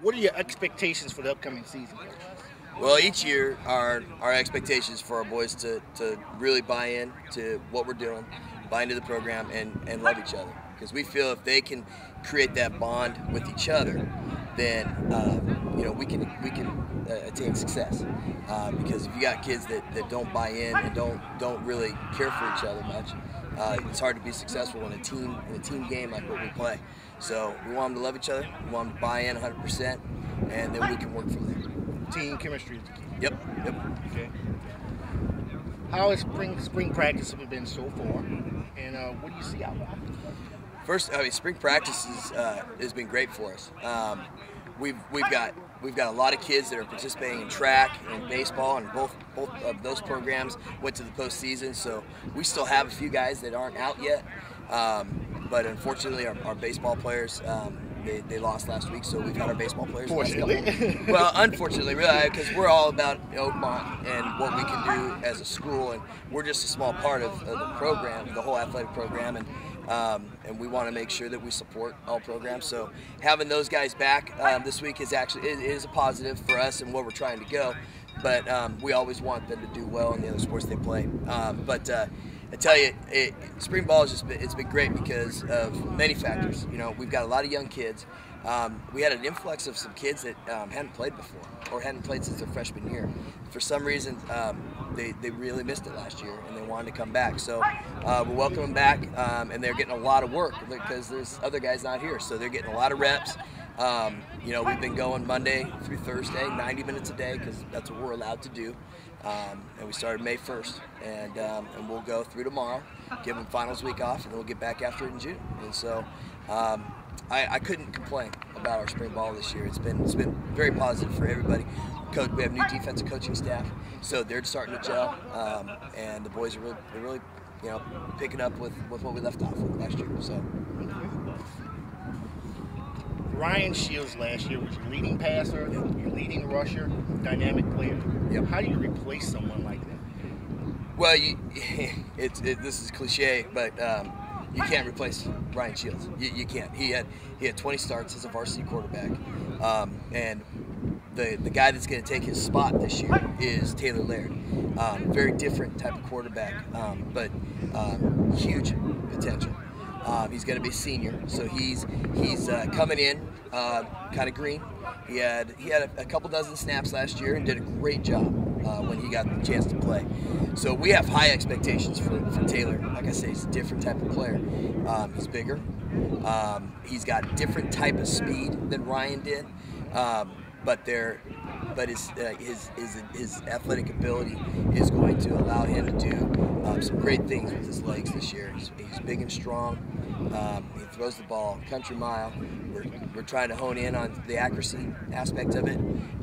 What are your expectations for the upcoming season? Well, each year our expectations for our boys to really buy in to what we're doing, buy into the program, and love each other. Because we feel if they can create that bond with each other, then we can attain success. Because if you got kids that don't buy in and don't really care for each other much, it's hard to be successful in a team game like what we play. So we want them to love each other, we want them to buy in 100%, and then we can work from there. Team chemistry is the key. Yep. Okay. How has spring practice been so far, and what do you see out there? First, spring practice has been great for us. We've got a lot of kids that are participating in track and baseball, and both of those programs went to the postseason. So we still have a few guys that aren't out yet, but unfortunately, our baseball players. They lost last week, so we've had our baseball players. Well, unfortunately, really, because we're all about Oakmont and what we can do as a school, and we're just a small part of the program, the whole athletic program, and we want to make sure that we support all programs. So having those guys back this week is a positive for us and where we're trying to go. But we always want them to do well in the other sports they play. I tell you, spring ball it's been great because of many factors. We've got a lot of young kids. We had an influx of some kids that hadn't played before or hadn't played since their freshman year. For some reason, they really missed it last year and they wanted to come back. So we're welcoming them back, and they're getting a lot of work because there's other guys not here. So they're getting a lot of reps. We've been going Monday through Thursday, 90 minutes a day, because that's what we're allowed to do. And we started May 1st, and we'll go through tomorrow, give them finals week off, and then we'll get back after it in June. And so I couldn't complain about our spring ball this year. It's been very positive for everybody. We have new defensive coaching staff, so they're starting to gel, and the boys are really picking up with what we left off with last year. So. Ryan Shields last year was your leading passer, your leading rusher, dynamic player. Yep. How do you replace someone like that? Well, this is cliche, but you can't replace Ryan Shields. You can't. He had 20 starts as a varsity quarterback, and the guy that's going to take his spot this year is Taylor Laird. Very different type of quarterback, but huge potential. He's going to be a senior, so he's coming in kind of green. He had a couple dozen snaps last year and did a great job when he got the chance to play. So we have high expectations for Taylor. Like I say, he's a different type of player. He's bigger. He's got a different type of speed than Ryan did, but his athletic ability is going to allow him to do some great things with his legs this year. He's big and strong. He throws the ball country mile. We're trying to hone in on the accuracy aspect of it,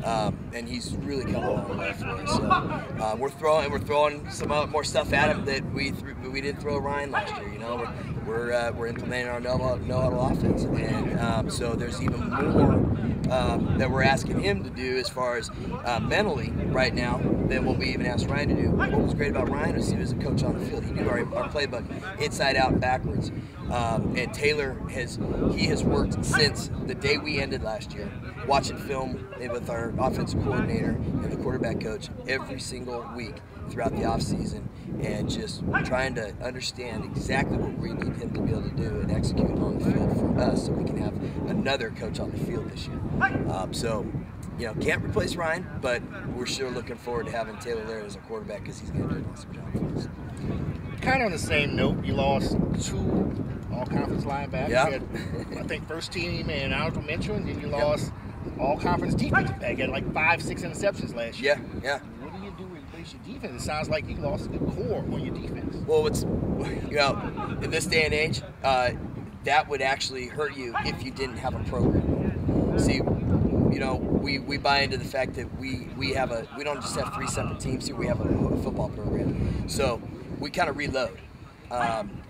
and he's really come a long way for us. So we're throwing some more stuff at him that we didn't throw Ryan last year. We're implementing our no-huddle offense, and so there's even more that we're asking him to do as far as mentally right now than what we even asked Ryan to do. What was great about Ryan is he was a coach on the field. He knew our playbook inside out and backwards. And Taylor has worked since the day we ended last year, watching film with our offensive coordinator and the quarterback coach every single week throughout the off season, and just trying to understand exactly what we need him to be able to do and execute on the field for us, so we can have another coach on the field this year. Can't replace Ryan, but we're sure looking forward to having Taylor Laird as a quarterback because he's going to do an awesome job for us. Kind of on the same note, you lost 2 all-conference linebackers. Yeah. You had, I think, first team and honorable mention, and then you lost all-conference defensive back. You had like 5-6 interceptions last year. Yeah. What do you do to replace your defense? It sounds like you lost a good core on your defense. Well, in this day and age, that would actually hurt you if you didn't have a program. See, we buy into the fact that we don't just have 3 separate teams here. We have a football program. So we kind of reload.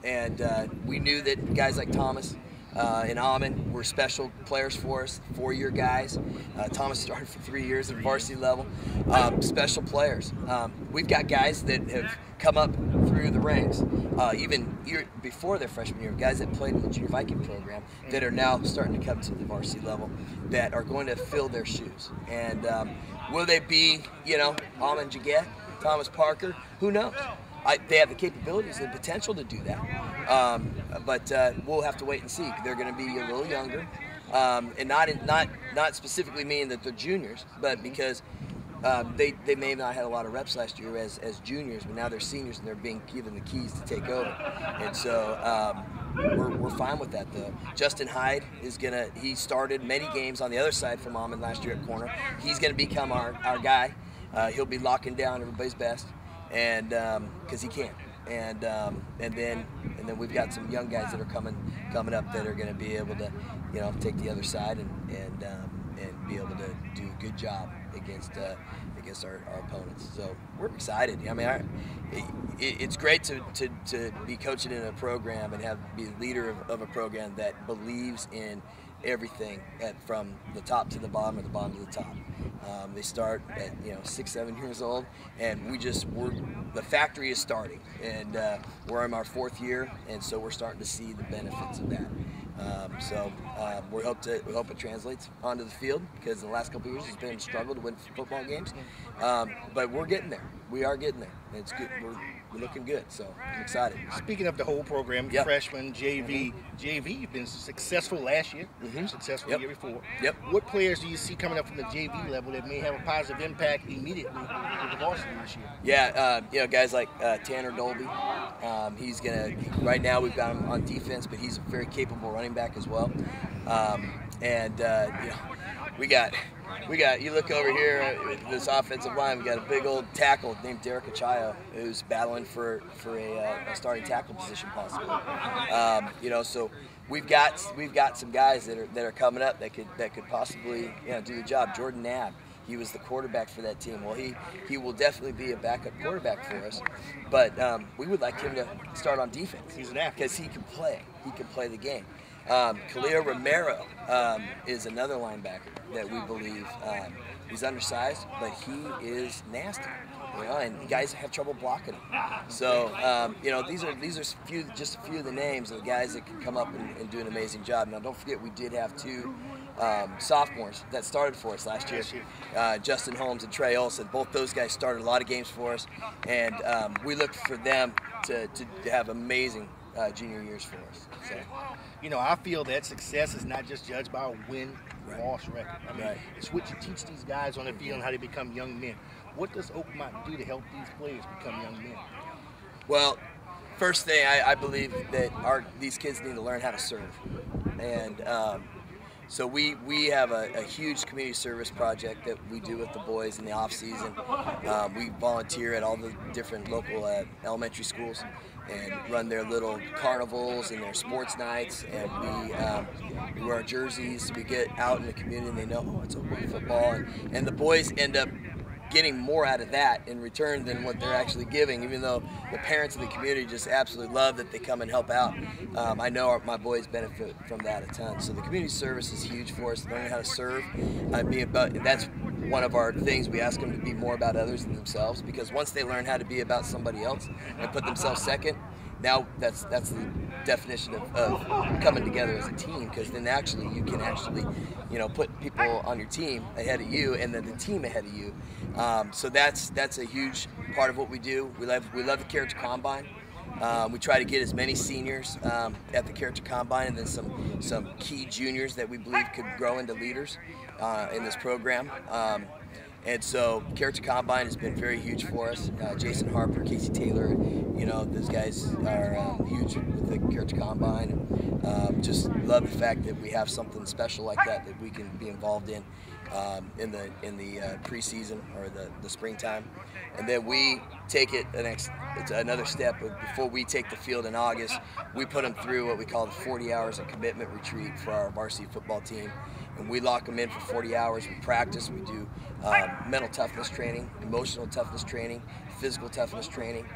And we knew that guys like Thomas and Amon were special players for us, 4-year guys. Thomas started for 3 years at varsity level. Special players. We've got guys that have come up through the ranks, even before their freshman year, guys that played in the Junior Viking program that are now starting to come to the varsity level that are going to fill their shoes. And will they be, Amon Jaget, Thomas Parker? Who knows? They have the capabilities and potential to do that, but we'll have to wait and see. They're going to be a little younger, and not specifically meaning that they're juniors, but because they may have not had a lot of reps last year as juniors, but now they're seniors and they're being given the keys to take over, and so we're fine with that though. Justin Hyde he started many games on the other side from Amon last year at corner. He's going to become our guy. He'll be locking down everybody's best. And because he can, and then we've got some young guys that are coming up that are going to be able to, take the other side and be able to do a good job against our opponents. So we're excited. I mean, it's great to be coaching in a program and be the leader of a program that believes in everything from the top to the bottom or the bottom to the top. They start at 6, 7 years old, and the factory is starting, and we're in our 4th year, and so we're starting to see the benefits of that. We hope it translates onto the field, because in the last couple of years it's been a struggle to win football games, but we're getting there. We are getting there. It's good. We're looking good, so I'm excited. Speaking of the whole program, freshman, JV, you've been successful last year, successful the year before. What players do you see coming up from the JV level that may have a positive impact immediately with the varsity this year? Yeah, guys like Tanner Dolby. Right now we've got him on defense, but he's a very capable running back as well. We got, you look over here at this offensive line, we got a big old tackle named Derek Achayo who's battling for a starting tackle position possibly. So we've got some guys that are coming up that could possibly do the job. Jordan Knapp, he was the quarterback for that team. Well, he will definitely be a backup quarterback for us, but we would like him to start on defense. He's an athlete because he can play. He can play the game. Khalil Romero is another linebacker that we believe he's undersized, but he is nasty. And guys have trouble blocking him. So these are just a few of the names of the guys that can come up and do an amazing job. Now, don't forget we did have 2 sophomores that started for us last year. Justin Holmes and Trey Olson. Both those guys started a lot of games for us, and we look for them to have amazing junior years for us. So. I feel that success is not just judged by a win-loss record. I mean, it's what you teach these guys on the field and how they become young men. What does Oakmont do to help these players become young men? Well, first thing, I believe that these kids need to learn how to serve. And so we have a huge community service project that we do with the boys in the off season. We volunteer at all the different local elementary schools and run their little carnivals and their sports nights, and we wear our jerseys. We get out in the community and they know, it's Oakmont football, and the boys end up getting more out of that in return than what they're actually giving, even though the parents in the community just absolutely love that they come and help out. I know my boys benefit from that a ton. So the community service is huge for us, learning how to serve. That's one of our things. We ask them to be more about others than themselves, because once they learn how to be about somebody else and put themselves second, now that's the definition of coming together as a team, because then you can put people on your team ahead of you and then the team ahead of you. So that's a huge part of what we do. We love the Character Combine. We try to get as many seniors at the Character Combine, and then some key juniors that we believe could grow into leaders in this program. And so Character Combine has been very huge for us. Jason Harper, Casey Taylor, those guys are huge with the Character Combine. Just love the fact that we have something special like that we can be involved in the preseason or the springtime. And then we take it it's another step. Before we take the field in August, we put them through what we call the 40 hours of commitment retreat for our varsity football team. And we lock them in for 40 hours. We practice. We do mental toughness training, emotional toughness training, physical toughness training.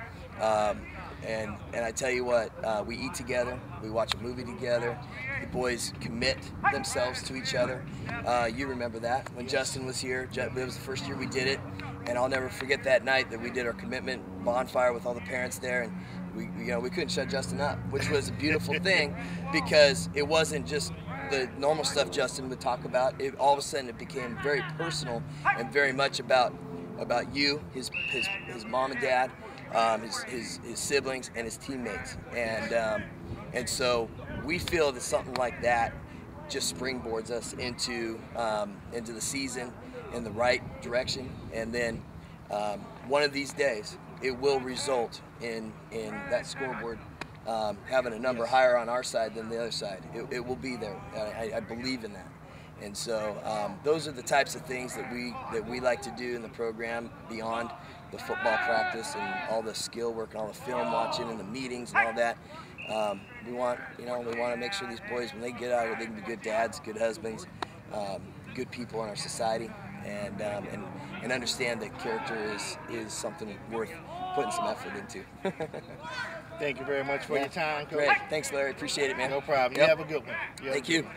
And I tell you what, we eat together, we watch a movie together, the boys commit themselves to each other. You remember that when Justin was here. It was the first year we did it, and I'll never forget that night that we did our commitment bonfire with all the parents there, and we couldn't shut Justin up, which was a beautiful thing, because it wasn't just the normal stuff Justin would talk about. All of a sudden it became very personal and very much about you, his mom and dad, his siblings, and his teammates, and so we feel that something like that just springboards us into the season in the right direction, and then one of these days it will result in that scoreboard having a number higher on our side than the other side. It will be there. I believe in that. And so those are the types of things that we like to do in the program beyond the football practice and all the skill work and all the film watching and the meetings and all that. We want to make sure these boys, when they get out here, they can be good dads, good husbands, good people in our society, and understand that character is something worth putting some effort into. Thank you very much for your time, Coach. Great. Thanks, Larry. Appreciate it, man. No problem. Yep. You have a good one. Thank you.